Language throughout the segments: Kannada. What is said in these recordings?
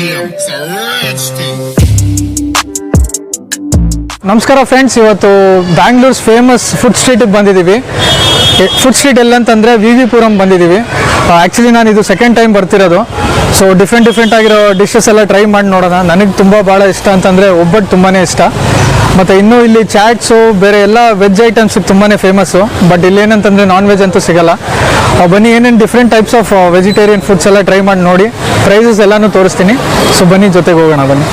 It's a rich thing. ನಮಸ್ಕಾರ ಫ್ರೆಂಡ್ಸ್, ಇವತ್ತು ಬ್ಯಾಂಗ್ಳೂರ್ಸ್ ಫೇಮಸ್ ಫುಡ್ ಸ್ಟ್ರೀಟಿಗೆ ಬಂದಿದ್ದೀವಿ. ಫುಡ್ ಸ್ಟ್ರೀಟ್ ಎಲ್ಲಂತಂದರೆ ವಿ ಪುರಂ ಬಂದಿದ್ದೀವಿ. ಆ್ಯಕ್ಚುಲಿ ನಾನು ಇದು ಸೆಕೆಂಡ್ ಟೈಮ್ ಬರ್ತಿರೋದು. ಸೊ ಡಿಫ್ರೆಂಟ್ ಆಗಿರೋ ಡಿಶಸ್ ಎಲ್ಲ ಟ್ರೈ ಮಾಡಿ ನೋಡೋಣ. ನನಗೆ ತುಂಬ ಭಾಳ ಇಷ್ಟ ಅಂತಂದರೆ ಒಬ್ಬಟ್ಟು ತುಂಬಾ ಇಷ್ಟ. ಮತ್ತು ಇನ್ನೂ ಇಲ್ಲಿ ಚಾಟ್ಸು ಬೇರೆ ಎಲ್ಲ ವೆಜ್ ಐಟಮ್ಸಿಗೆ ತುಂಬಾ ಫೇಮಸ್ಸು. ಬಟ್ ಇಲ್ಲೇನಂತಂದರೆ ನಾನ್ ವೆಜ್ ಅಂತೂ ಸಿಗೋಲ್ಲ. ಬನ್ನಿ, ಏನೇನು different types of vegetarian foods ಎಲ್ಲ ಟ್ರೈ ಮಾಡಿ ನೋಡಿ. ಪ್ರೈಸಸ್ ಎಲ್ಲನೂ ತೋರಿಸ್ತೀನಿ. ಸೊ ಬನ್ನಿ, ಜೊತೆಗೆ ಹೋಗೋಣ ಬನ್ನಿ.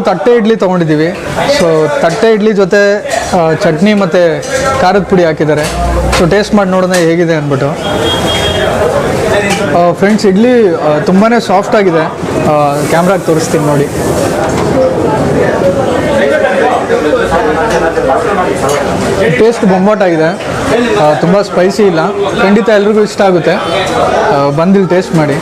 ತಟ್ಟೆ ಇಡ್ಲಿ ತೊಗೊಂಡಿದ್ದೀವಿ. ಸೊ ತಟ್ಟೆ ಇಡ್ಲಿ ಜೊತೆ ಚಟ್ನಿ ಮತ್ತು ಖಾರದ ಪುಡಿ ಹಾಕಿದ್ದಾರೆ. ಸೊ ಟೇಸ್ಟ್ ಮಾಡಿ ನೋಡೋಣ ಹೇಗಿದೆ ಅಂದ್ಬಿಟ್ಟು. ಫ್ರೆಂಡ್ಸ್, ಇಡ್ಲಿ ತುಂಬಾ ಸಾಫ್ಟ್ ಆಗಿದೆ. ಕ್ಯಾಮ್ರಾಗೆ ತೋರಿಸ್ತೀನಿ ನೋಡಿ. ಟೇಸ್ಟ್ ಬೊಂಬಾಟಾಗಿದೆ. ತುಂಬ ಸ್ಪೈಸಿ ಇಲ್ಲ. ಖಂಡಿತ ಎಲ್ರಿಗೂ ಇಷ್ಟ ಆಗುತ್ತೆ. ಬಂದಿಲ್ಲಿ ಟೇಸ್ಟ್ ಮಾಡಿ.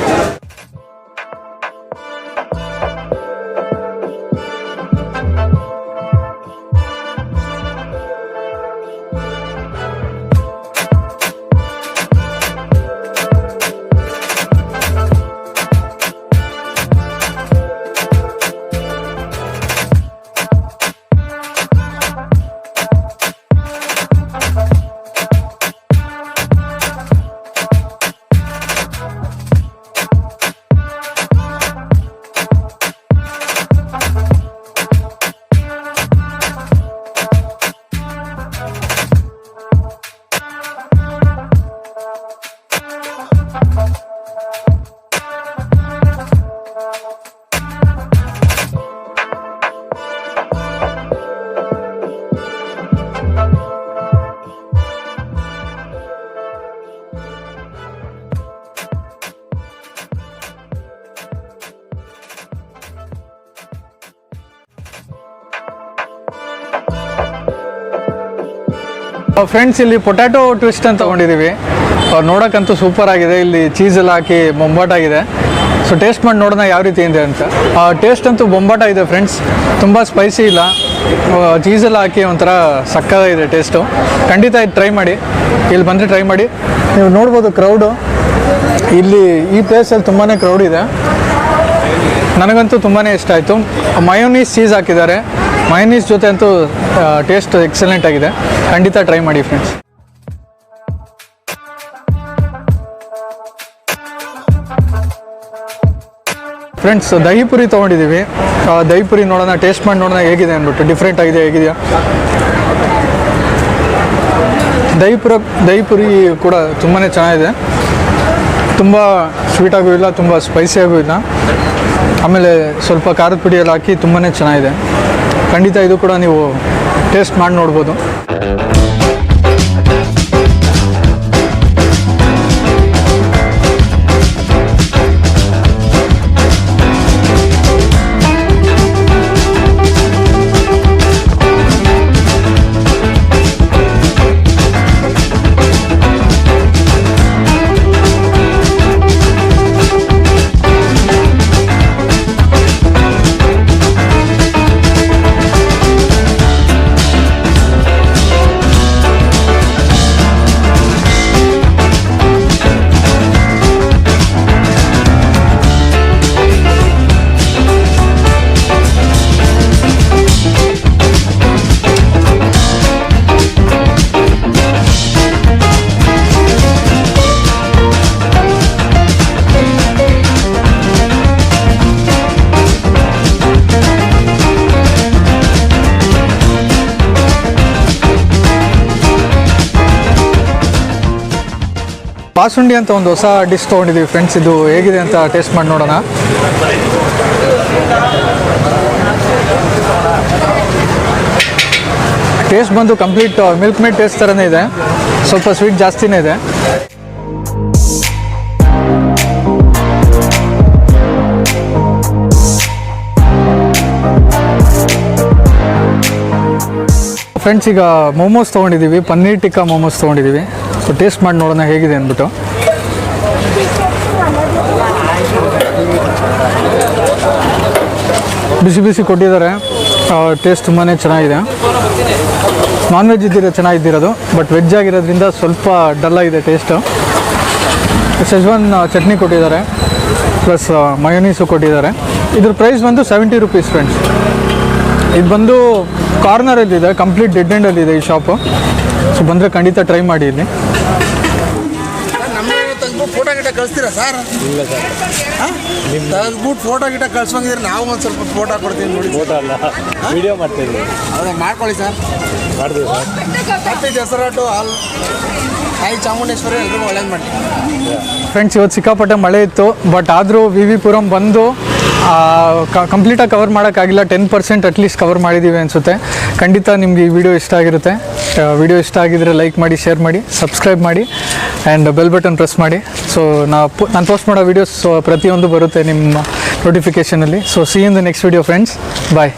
ಫ್ರೆಂಡ್ಸ್, ಇಲ್ಲಿ ಪೊಟ್ಯಾಟೊ ಟ್ವಿಸ್ಟ್ ಅಂತ ತೊಗೊಂಡಿದ್ದೀವಿ. ನೋಡೋಕ್ಕಂತೂ ಸೂಪರ್ ಆಗಿದೆ. ಇಲ್ಲಿ ಚೀಸೆಲ್ಲ ಹಾಕಿ ಬೊಂಬಾಟಾಗಿದೆ. ಸೊ ಟೇಸ್ಟ್ ಮಾಡಿ ನೋಡೋಣ ಯಾವ ರೀತಿ ಇದೆ ಅಂತ. ಟೇಸ್ಟ್ ಅಂತೂ ಬೊಂಬಾಟ ಇದೆ ಫ್ರೆಂಡ್ಸ್. ತುಂಬ ಸ್ಪೈಸಿ ಇಲ್ಲ. ಚೀಸೆಲ್ಲ ಹಾಕಿ ಒಂಥರ ಸಕ್ಕತ್ತಾಗಿದೆ ಟೇಸ್ಟು. ಖಂಡಿತ ಇದು ಟ್ರೈ ಮಾಡಿ. ಇಲ್ಲಿ ಬಂದರೆ ಟ್ರೈ ಮಾಡಿ. ನೀವು ನೋಡ್ಬೋದು ಕ್ರೌಡು. ಇಲ್ಲಿ ಈ ಪ್ಲೇಸಲ್ಲಿ ತುಂಬಾ ಕ್ರೌಡ್ ಇದೆ. ನನಗಂತೂ ತುಂಬಾ ಇಷ್ಟ ಆಯಿತು. ಮಯೋನೀಸ್ ಚೀಸ್ ಹಾಕಿದ್ದಾರೆ. ಮಯೋನೀಸ್ ಜೊತೆ ಅಂತೂ ಟೇಸ್ಟ್ ಎಕ್ಸಲೆಂಟ್ ಆಗಿದೆ. ಖಂಡಿತ ಟ್ರೈ ಮಾಡಿ ಫ್ರೆಂಡ್ಸ್. ಫ್ರೆಂಡ್ಸ್, ದಹಿ ಪುರಿ ತೊಗೊಂಡಿದ್ದೀವಿ. ದಹಿ ಪುರಿ ನೋಡೋಣ, ಟೇಸ್ಟ್ ಮಾಡಿ ನೋಡೋಣ ಹೇಗಿದೆ ಅಂದ್ಬಿಟ್ಟು. ಡಿಫ್ರೆಂಟ್ ಆಗಿದೆ, ಹೇಗಿದೆಯಾ. ದಹಿ ಪುರಿ ಕೂಡ ತುಂಬಾ ಚೆನ್ನಾಗಿದೆ. ತುಂಬ ಸ್ವೀಟಾಗೂ ಇಲ್ಲ, ತುಂಬ ಸ್ಪೈಸಿಯಾಗೂ ಇಲ್ಲ. ಆಮೇಲೆ ಸ್ವಲ್ಪ ಖಾರದ ಪುಡಿ ಎಲ್ಲ ಹಾಕಿ ತುಂಬಾ ಚೆನ್ನಾಗಿದೆ. ಖಂಡಿತ ಇದು ಕೂಡ ನೀವು ಟೇಸ್ಟ್ ಮಾಡಿ ನೋಡ್ಬೋದು. ಬಾಸುಂಡಿ ಅಂತ ಒಂದು ಹೊಸ ಡಿಶ್ ತೊಗೊಂಡಿದ್ದೀವಿ ಫ್ರೆಂಡ್ಸ್. ಇದು ಹೇಗಿದೆ ಅಂತ ಟೇಸ್ಟ್ ಮಾಡಿ ನೋಡೋಣ. ಟೇಸ್ಟ್ ಬಂದು ಕಂಪ್ಲೀಟ್ ಮಿಲ್ಕ್ ಮೇಡ್ ಟೇಸ್ಟ್ ಥರನೇ ಇದೆ, ಸ್ವಲ್ಪ ಸ್ವೀಟ್ ಜಾಸ್ತಿನೇ ಇದೆ. ಫ್ರೆಂಡ್ಸ್ ಈಗ ಮೋಮೋಸ್ ತೊಗೊಂಡಿದ್ದೀವಿ, ಪನ್ನೀರ್ ಟಿಕ್ಕಾ ಮೋಮೋಸ್ ತೊಗೊಂಡಿದ್ದೀವಿ. ಸೊ ಟೇಸ್ಟ್ ಮಾಡಿ ನೋಡೋಣ ಹೇಗಿದೆ ಅಂದ್ಬಿಟ್ಟು. ಬಿಸಿ ಬಿಸಿ ಕೊಟ್ಟಿದ್ದಾರೆ, ಟೇಸ್ಟ್ ತುಂಬಾ ಚೆನ್ನಾಗಿದೆ. ನಾನ್ ವೆಜ್ ಇದ್ದಿರೋ ಚೆನ್ನಾಗಿದ್ದಿರೋದು, ಬಟ್ ವೆಜ್ ಆಗಿರೋದ್ರಿಂದ ಸ್ವಲ್ಪ ಡಲ್ ಆಗಿದೆ ಟೇಸ್ಟು. ಸೆಜ್ವಾನ್ ಚಟ್ನಿ ಕೊಟ್ಟಿದ್ದಾರೆ, ಪ್ಲಸ್ ಮಯೋನೀಸು ಕೊಟ್ಟಿದ್ದಾರೆ. ಇದ್ರ ಪ್ರೈಸ್ ಬಂದು 70 ರೂಪೀಸ್ ಫ್ರೆಂಡ್ಸ್. ಇದು ಬಂದು ಕಾರ್ನರಲ್ಲಿದೆ, ಕಂಪ್ಲೀಟ್ ಡೆಡ್ ಎಂಡಲ್ಲಿದೆ ಈ ಶಾಪು. ಸೊ ಬಂದರೆ ಖಂಡಿತ ಟ್ರೈ ಮಾಡಿ ಇಲ್ಲಿ. ಫೋಟೋ ಗಿಟ ಕಳಿಸ್ತೀರಾ ಸರ್? ಇಲ್ಲ ಸರ್, ತೆಗೆದ್ಬಿಟ್ಟು ಫೋಟೋ ಗಿಟ ಕಳ್ಸೋಂಗಿದ್ರೆ ನಾವು ಒಂದು ಸ್ವಲ್ಪ ಫೋಟೋ ಕೊಡ್ತೀವಿ ನೋಡಿ. ಫೋಟೋ ಅಲ್ಲ, ವಿಡಿಯೋ ಮಾಡ್ತಾಯಿದ್ದೀವಿ. ಹೌದಾ, ಮಾಡ್ಕೊಳ್ಳಿ ಸರ್. ಮಾಡ್ತೀವಿ sir. Happy Dasara to all. ತಾಯಿ ಚಾಮುಂಡೇಶ್ವರಿ ಎಲ್ರಿಗೂ ಒಳ್ಳೇದು ಮಾಡಿ. ಫ್ರೆಂಡ್ಸ್, ಇವತ್ತು ಸಿಕ್ಕಾಪಟ್ಟೆ ಮಳೆ ಇತ್ತು, ಬಟ್ ಆದರೂ ವಿ ಪುರಂ ಬಂದು ಕಂಪ್ಲೀಟಾಗಿ ಕವರ್ ಮಾಡೋಕ್ಕಾಗಿಲ್ಲ. 10% ಅಟ್ಲೀಸ್ಟ್ ಕವರ್ ಮಾಡಿದ್ದೀವಿ ಅನಿಸುತ್ತೆ. ಖಂಡಿತ ನಿಮಗೆ ಈ ವಿಡಿಯೋ ಇಷ್ಟ ಆಗಿರುತ್ತೆ. ವಿಡಿಯೋ ಇಷ್ಟ ಆಗಿದ್ದರೆ ಲೈಕ್ ಮಾಡಿ, ಶೇರ್ ಮಾಡಿ, ಸಬ್ಸ್ಕ್ರೈಬ್ ಮಾಡಿ ಆ್ಯಂಡ್ ಬೆಲ್ ಬಟನ್ ಪ್ರೆಸ್ ಮಾಡಿ. ಸೊ ನಾನು ಪೋಸ್ಟ್ ಮಾಡೋ ವೀಡಿಯೋಸ್ ಪ್ರತಿಯೊಂದು ಬರುತ್ತೆ ನಿಮ್ಮ ನೋಟಿಫಿಕೇಷನಲ್ಲಿ. So see in the next video friends. Bye.